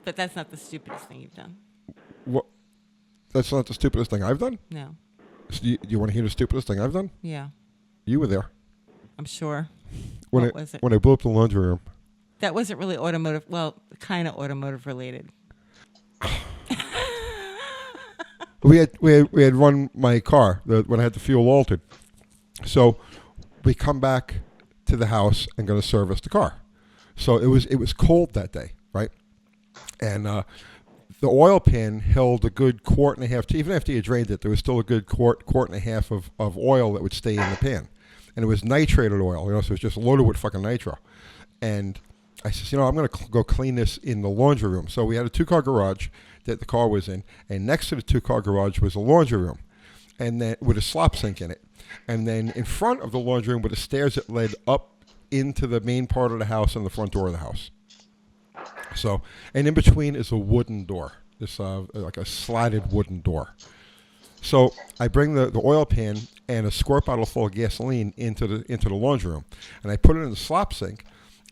But that's not the stupidest thing you've done. What? That's not the stupidest thing I've done? No. So you want to hear the stupidest thing I've done? Yeah. You were there. I'm sure. What was it? When I blew up the laundry room. That wasn't really automotive. Well, kind of automotive related. We had run my car when I had the fuel altered. So we come back to the house and going to service the car. So it was cold that day, right? And the oil pan held a good quart and a half. Even after you drained it, there was still a good quart and a half of oil that would stay in the pan. And it was nitrated oil, so it was just loaded with fucking nitro. And I said, I'm going to go clean this in the laundry room. So we had a 2-car garage that the car was in, and next to the 2-car garage was a laundry room, and then with a slop sink in it. And then in front of the laundry room were the stairs that led up into the main part of the house and the front door of the house. So, and in between is a wooden door, this like a slatted wooden door. So I bring the oil pan and a squirt bottle full of gasoline into the laundry room, and I put it in the slop sink,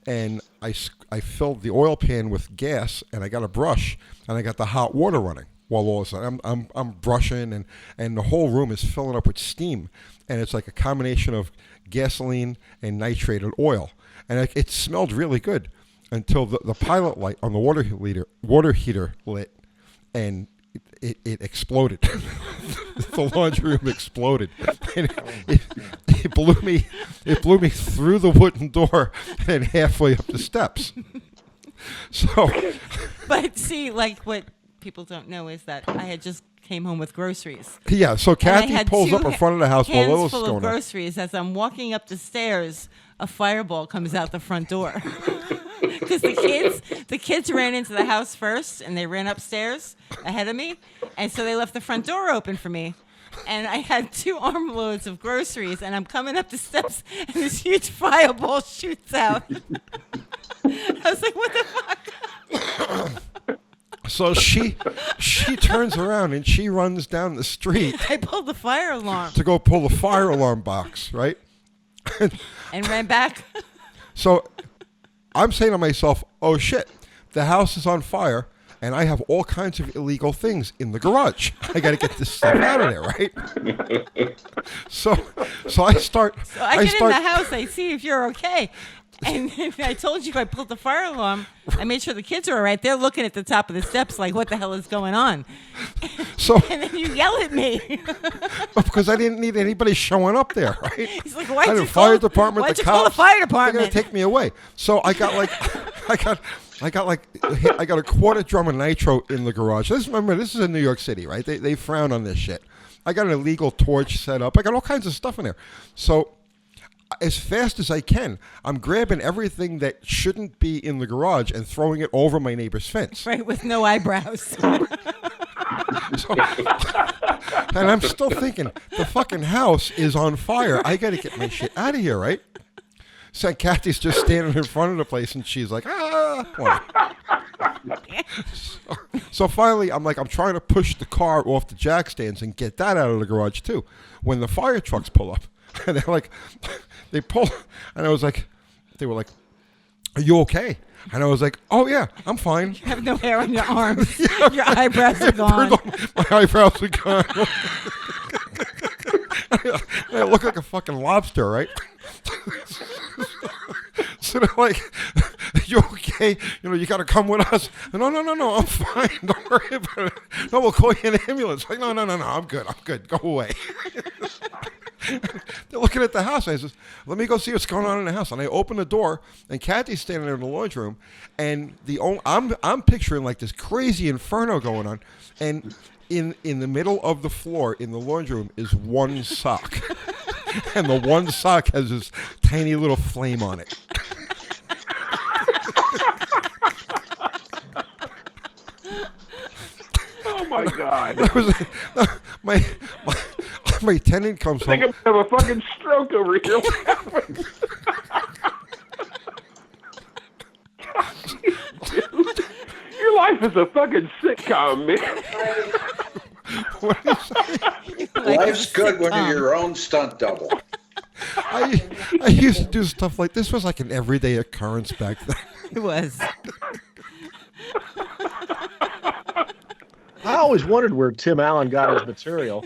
and I filled the oil pan with gas, and I got a brush, and I got the hot water running. While all of a sudden I'm brushing, and the whole room is filling up with steam, and it's like a combination of gasoline and nitrated oil, and it smelled really good until the pilot light on the water heater lit, and it exploded. The laundry room exploded, and it blew me through the wooden door and halfway up the steps. So, but see, like what people don't know is that I had just came home with groceries. Yeah, so Kathy pulls up in front of the house while Little's full going of groceries. As I'm walking up the stairs, a fireball comes out the front door. Because the kids ran into the house first, and they ran upstairs ahead of me, and so they left the front door open for me. And I had 2 armloads of groceries, and I'm coming up the steps, and this huge fireball shoots out. I was like, what the fuck? So she turns around and she runs down the street. I pulled the fire alarm. To go pull the fire alarm box, right? And ran back. So I'm saying to myself, oh shit, the house is on fire and I have all kinds of illegal things in the garage. I got to get this stuff out of there, right? So I start. So I get in the house. I see if you're okay. And I told you I pulled the fire alarm. I made sure the kids are all right. They're looking at the top of the steps like, what the hell is going on? So, and then you yell at me. Because I didn't need anybody showing up there, right? He's like, why'd you call the fire department, the cops, fire department? They're going to take me away. So I got a quarter drum of nitro in the garage. Remember, this is in New York City, right? They frown on this shit. I got an illegal torch set up. I got all kinds of stuff in there. So as fast as I can, I'm grabbing everything that shouldn't be in the garage and throwing it over my neighbor's fence. Right, with no eyebrows. So, and I'm still thinking, the fucking house is on fire. I got to get my shit out of here, right? So Kathy's just standing in front of the place, and she's like, ah. So finally, I'm trying to push the car off the jack stands and get that out of the garage, too, when the fire trucks pull up. And they're like, they pull, and I was like, they were like, are you okay? And I was like, oh yeah, I'm fine. You have no hair on your arms. Yeah. Your eyebrows are gone. My eyebrows are gone. I look like a fucking lobster, right? So they're like, are you okay? You got to come with us. No, I'm fine. Don't worry about it. No, we'll call you an ambulance. Like, no, I'm good. Go away. They're looking at the house. I says, let me go see what's going on in the house. And I open the door, and Kathy's standing there in the laundry room, and I'm picturing like this crazy inferno going on, and in the middle of the floor in the laundry room is one sock, and the one sock has this tiny little flame on it. Oh my God! That was my tenant comes home. I think I'm gonna have a fucking stroke over here. What happened? Dude, your life is a fucking sitcom, man. What do you say? Life's good when you're your own stunt double. I used to do stuff like this. Was like an everyday occurrence back then. It was. I always wondered where Tim Allen got his material.